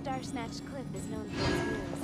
Star-Snatched Cliff is known for its views.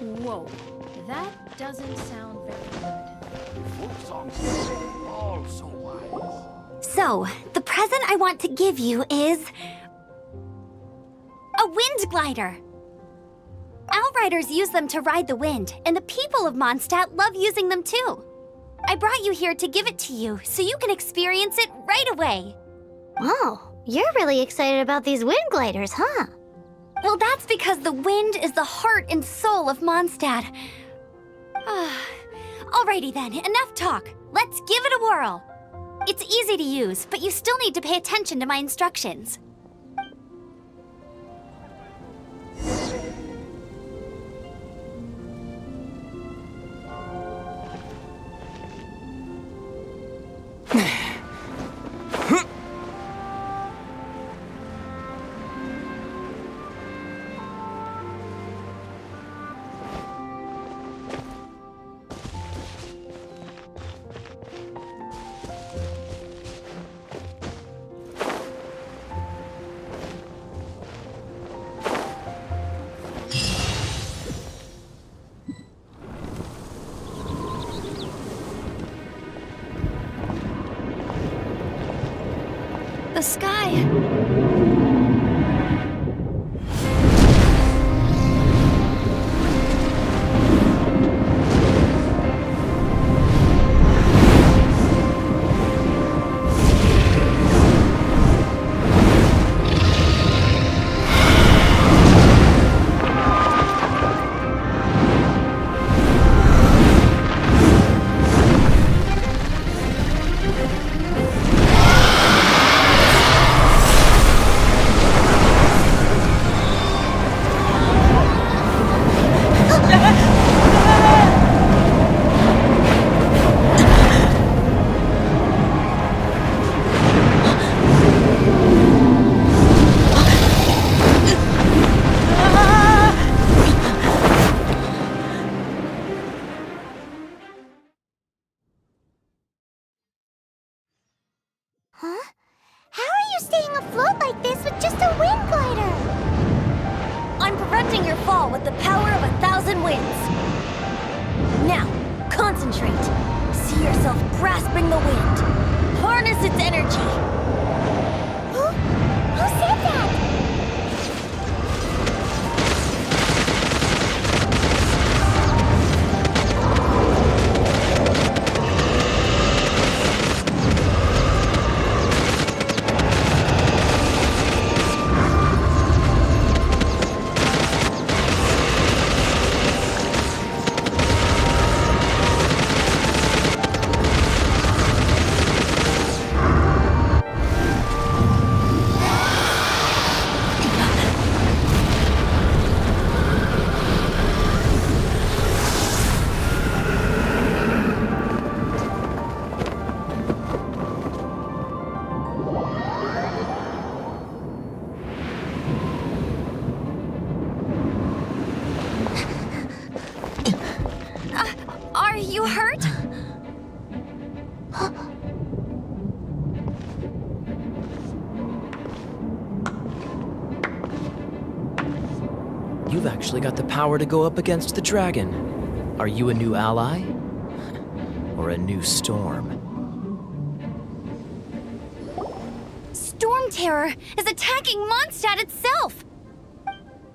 Whoa, that doesn't sound very good. Folk songs all so wise. So, the present I want to give you is... a wind glider! Outriders use them to ride the wind, and the people of Mondstadt love using them too. I brought you here to give it to you, so you can experience it right away. Oh, you're really excited about these wind gliders, huh? Well, that's because the wind is the heart and soul of Mondstadt. Alrighty then, enough talk. Let's give it a whirl. It's easy to use, but you still need to pay attention to my instructions. The sky... Huh? How are you staying afloat like this with just a wind glider? I'm preventing your fall with the power of 1,000 winds. Now, concentrate. See your you hurt? You've actually got the power to go up against the dragon. Are you a new ally? Or a new storm? Storm Terror is attacking Mondstadt itself!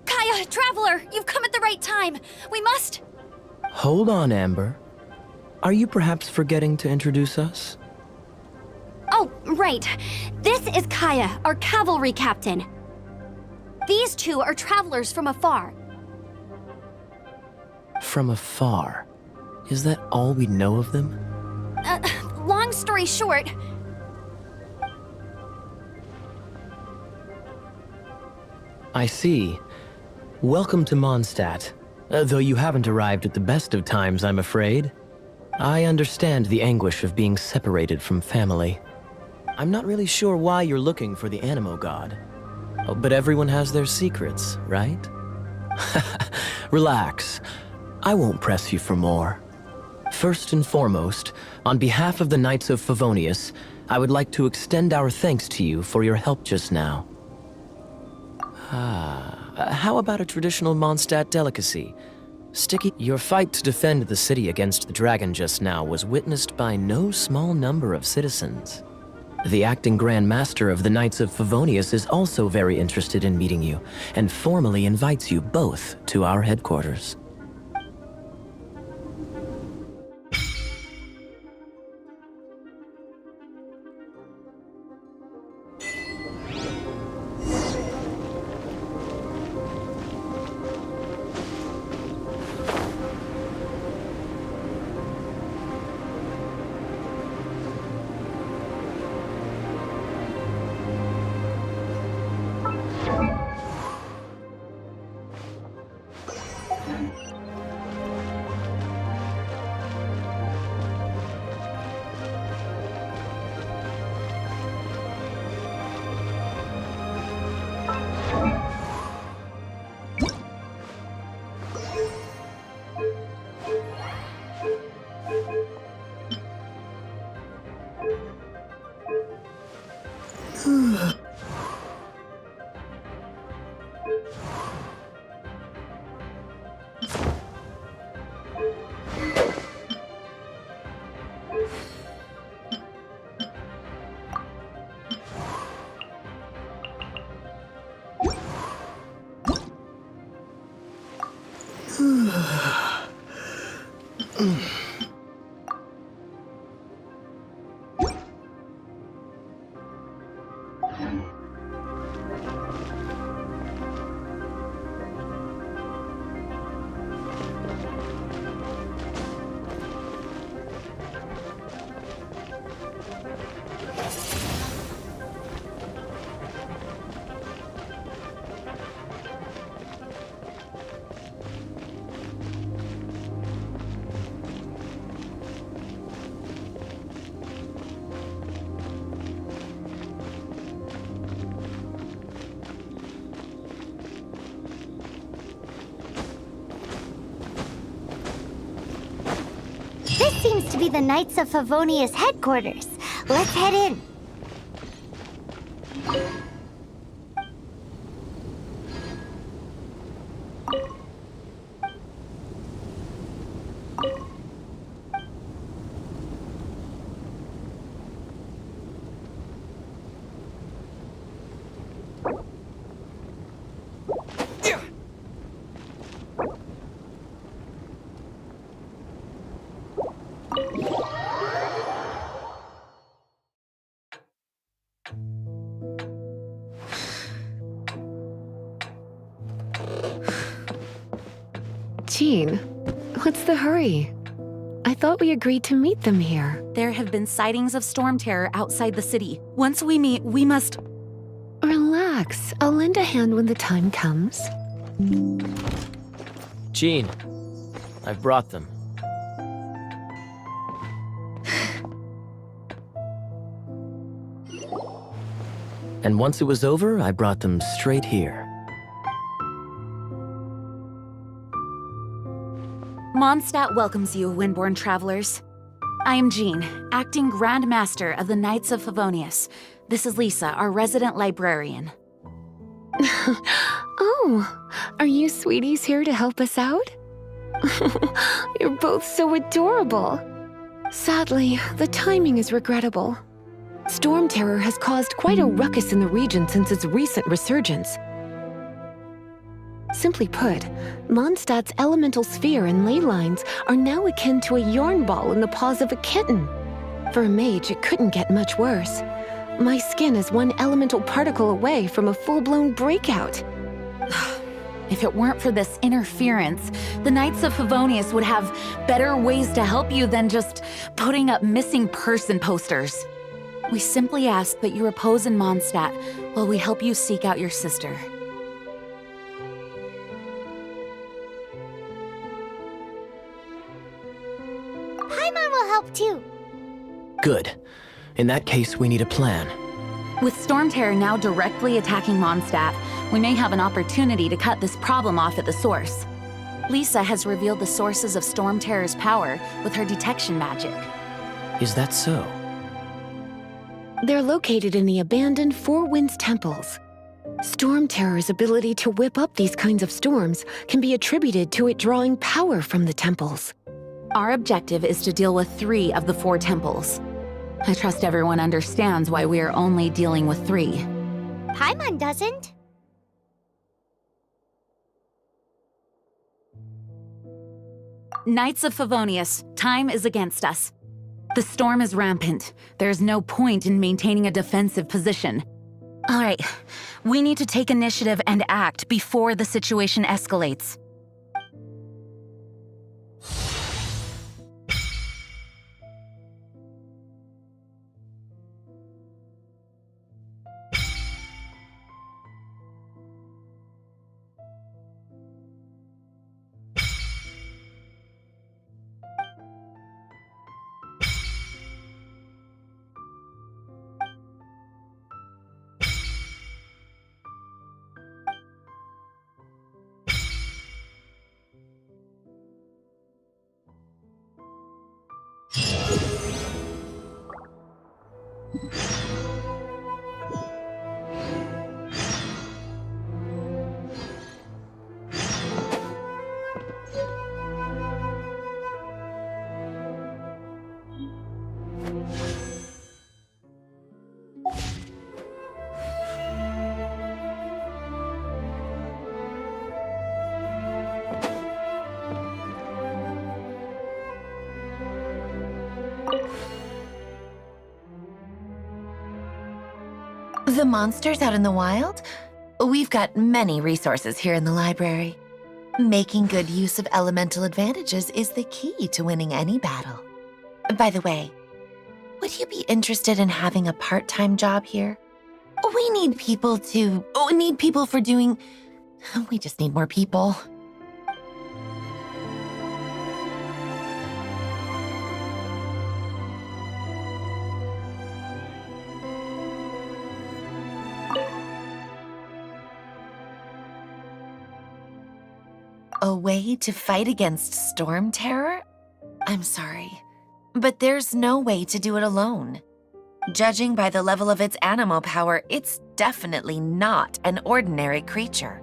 Kaya, Traveler, you've come at the right time. We must... Hold on, Amber. Are you perhaps forgetting to introduce us? Oh, right. This is Kaya, our cavalry captain. These two are travelers from afar. From afar? Is that all we know of them? Long story short... I see. Welcome to Mondstadt. Though you haven't arrived at the best of times, I'm afraid. I understand the anguish of being separated from family. I'm not really sure why you're looking for the Animo God. Oh, but everyone has their secrets, right? Relax. I won't press you for more. First and foremost, on behalf of the Knights of Favonius, I would like to extend our thanks to you for your help just now. How about a traditional Mondstadt delicacy? Sticky. Your fight to defend the city against the dragon just now was witnessed by no small number of citizens. The acting Grand Master of the Knights of Favonius is also very interested in meeting you, and formally invites you both to our headquarters. This seems to be the Knights of Favonius headquarters. Let's head in. Jean, what's the hurry? I thought we agreed to meet them here. There have been sightings of storm terror outside the city. Once we meet, we must... Relax. I'll lend a hand when the time comes. Jean, I've brought them. And once it was over, I brought them straight here. Mondstadt welcomes you, Windborn travelers. I am Jean, acting Grand Master of the Knights of Favonius. This is Lisa, our resident librarian. Oh, are you sweeties here to help us out? You're both so adorable. Sadly, the timing is regrettable. Storm Terror has caused quite a ruckus in the region since its recent resurgence. Simply put, Mondstadt's elemental sphere and ley lines are now akin to a yarn ball in the paws of a kitten. For a mage, it couldn't get much worse. My skin is one elemental particle away from a full-blown breakout. If it weren't for this interference, the Knights of Favonius would have better ways to help you than just putting up missing person posters. We simply ask that you repose in Mondstadt while we help you seek out your sister. Paimon will help too. Good. In that case, we need a plan. With Storm Terror now directly attacking Mondstadt, we may have an opportunity to cut this problem off at the source. Lisa has revealed the sources of Storm Terror's power with her detection magic. Is that so? They're located in the abandoned Four Winds temples. Storm Terror's ability to whip up these kinds of storms can be attributed to it drawing power from the temples. Our objective is to deal with 3 of the 4 temples. I trust everyone understands why we are only dealing with 3. Paimon doesn't. Knights of Favonius, time is against us. The storm is rampant. There's no point in maintaining a defensive position. All right, we need to take initiative and act before the situation escalates. The monsters out in the wild? We've got many resources here in the library. Making good use of elemental advantages is the key to winning any battle. By the way, would you be interested in having a part-time job here? We need people for doing... We just need more people. A way to fight against Storm Terror? I'm sorry, but there's no way to do it alone. Judging by the level of its animal power, it's definitely not an ordinary creature.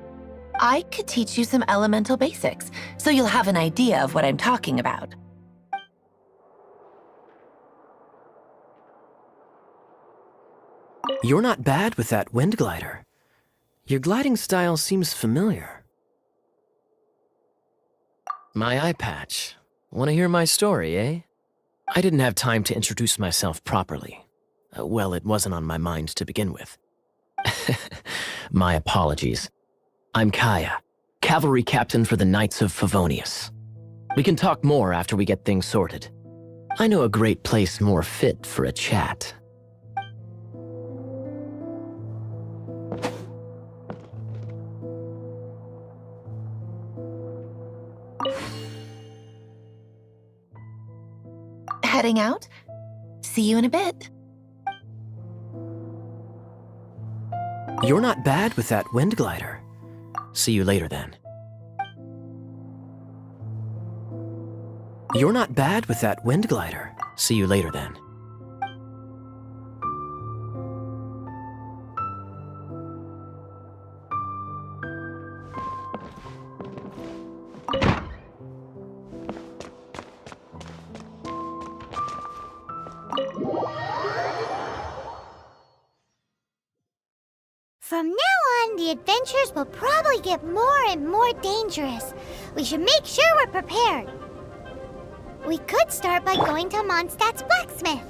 I could teach you some elemental basics, so you'll have an idea of what I'm talking about. You're not bad with that wind glider. Your gliding style seems familiar. My eye patch. Want to hear my story, eh? I didn't have time to introduce myself properly. Well, it wasn't on my mind to begin with. My apologies. I'm Kaya, cavalry captain for the Knights of Favonius. We can talk more after we get things sorted. I know a great place more fit for a chat. Heading out? See you in a bit. You're not bad with that wind glider. See you later then. You're not bad with that wind glider. See you later then. From now on, the adventures will probably get more and more dangerous. We should make sure we're prepared. We could start by going to Mondstadt's blacksmith.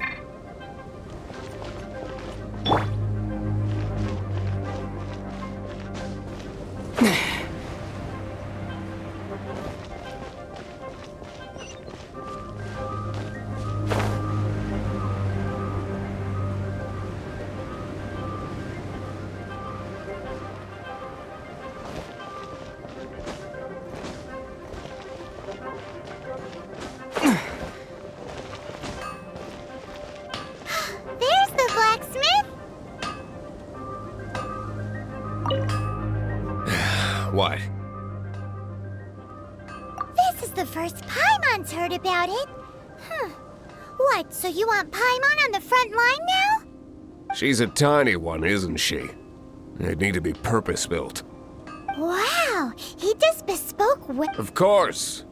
There's the blacksmith! What? This is the first Paimon's heard about it. What, so you want Paimon on the front line now? She's a tiny one, isn't she? They'd need to be purpose-built. Wow, he does bespoke Of course!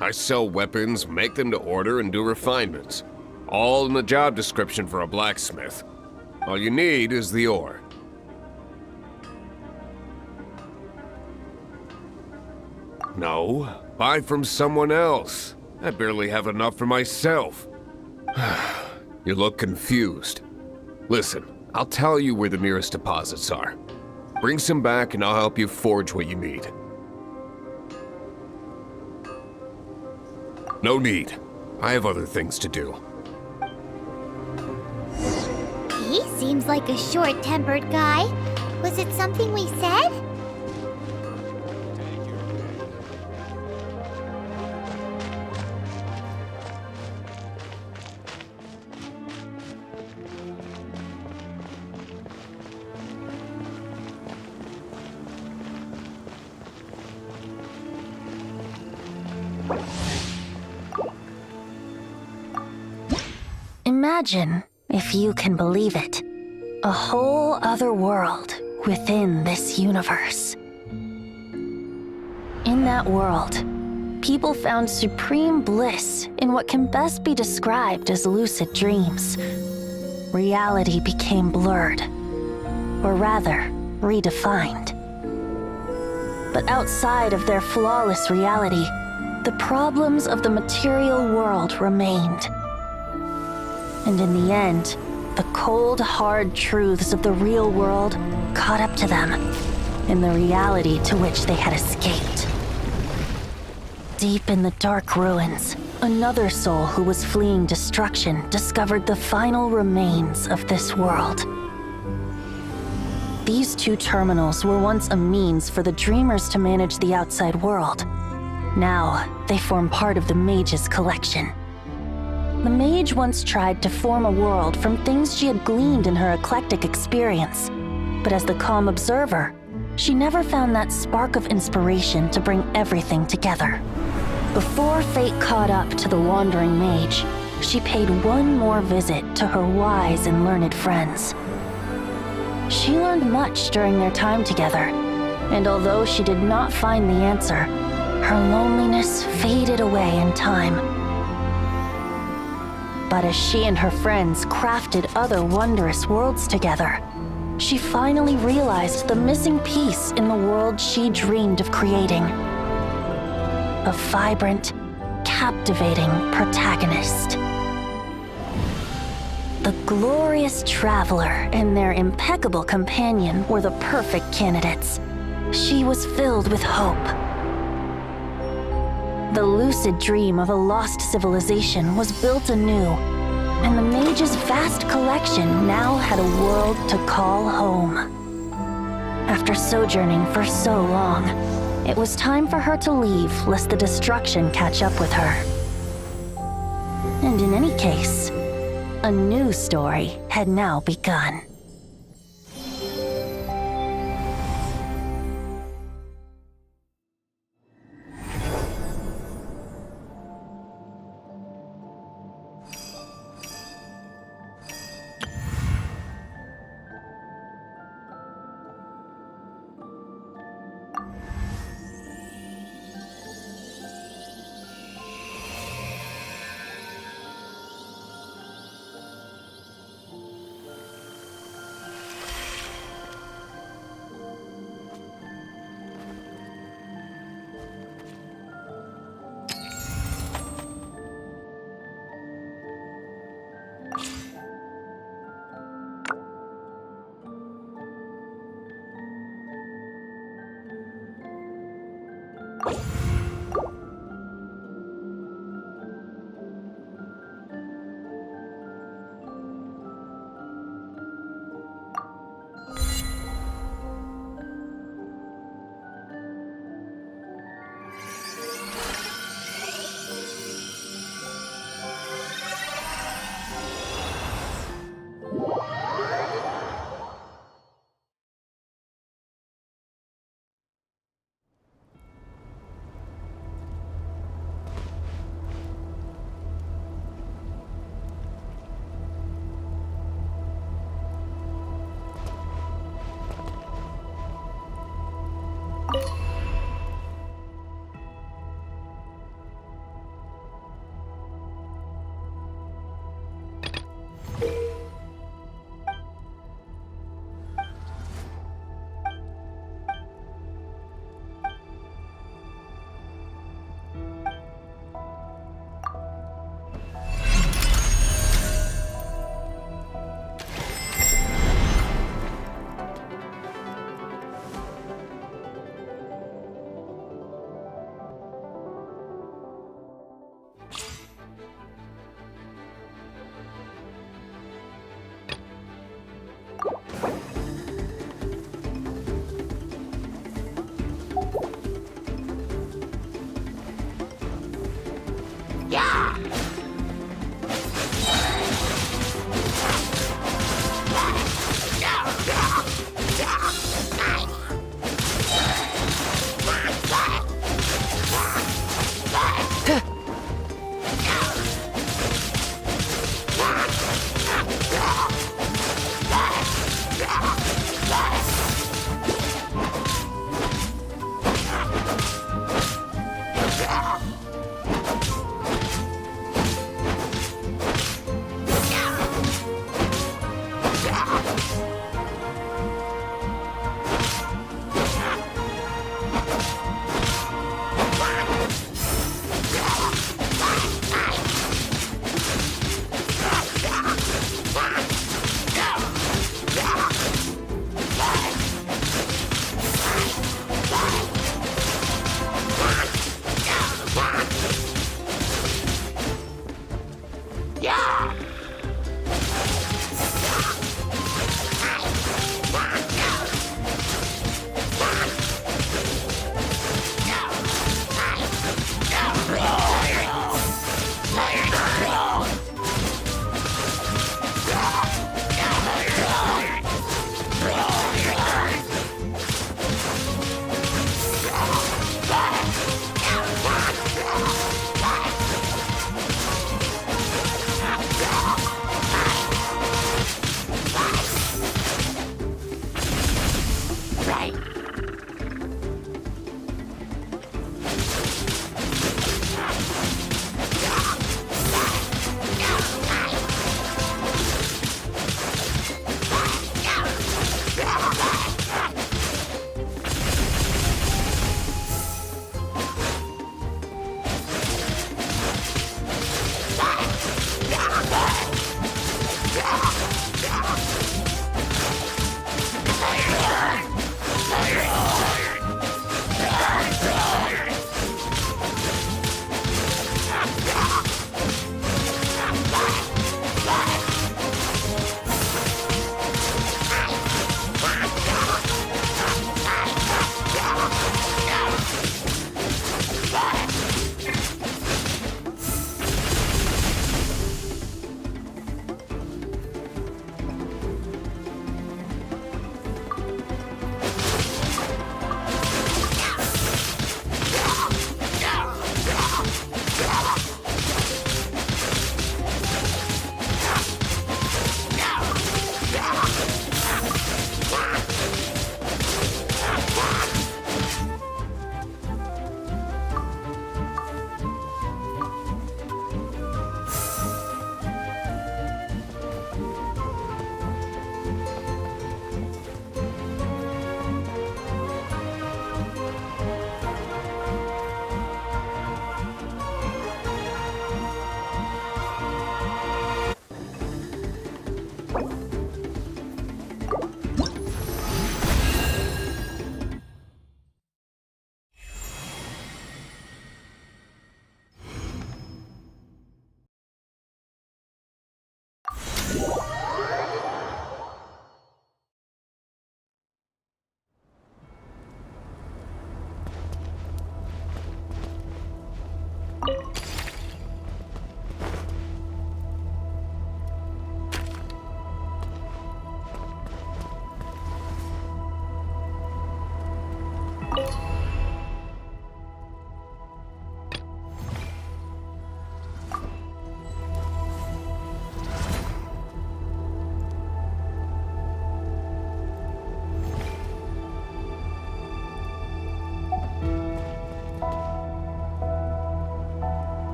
I sell weapons, make them to order, and do refinements. All in the job description for a blacksmith. All you need is the ore. No, buy from someone else. I barely have enough for myself. You look confused. Listen, I'll tell you where the nearest deposits are. Bring some back and I'll help you forge what you need. No need. I have other things to do. He seems like a short-tempered guy. Was it something we said? Imagine, if you can believe it, a whole other world within this universe. In that world, people found supreme bliss in what can best be described as lucid dreams. Reality became blurred, or rather, redefined. But outside of their flawless reality, the problems of the material world remained. And in the end, the cold, hard truths of the real world caught up to them in the reality to which they had escaped. Deep in the dark ruins, another soul who was fleeing destruction discovered the final remains of this world. These two terminals were once a means for the dreamers to manage the outside world. Now, they form part of the mage's collection. The mage once tried to form a world from things she had gleaned in her eclectic experience, but as the calm observer, she never found that spark of inspiration to bring everything together. Before fate caught up to the wandering mage, she paid one more visit to her wise and learned friends. She learned much during their time together, and although she did not find the answer, her loneliness faded away in time. But as she and her friends crafted other wondrous worlds together, she finally realized the missing piece in the world she dreamed of creating. A vibrant, captivating protagonist. The glorious traveler and their impeccable companion were the perfect candidates. She was filled with hope. The lucid dream of a lost civilization was built anew, and the mage's vast collection now had a world to call home. After sojourning for so long, it was time for her to leave lest the destruction catch up with her. And in any case, a new story had now begun.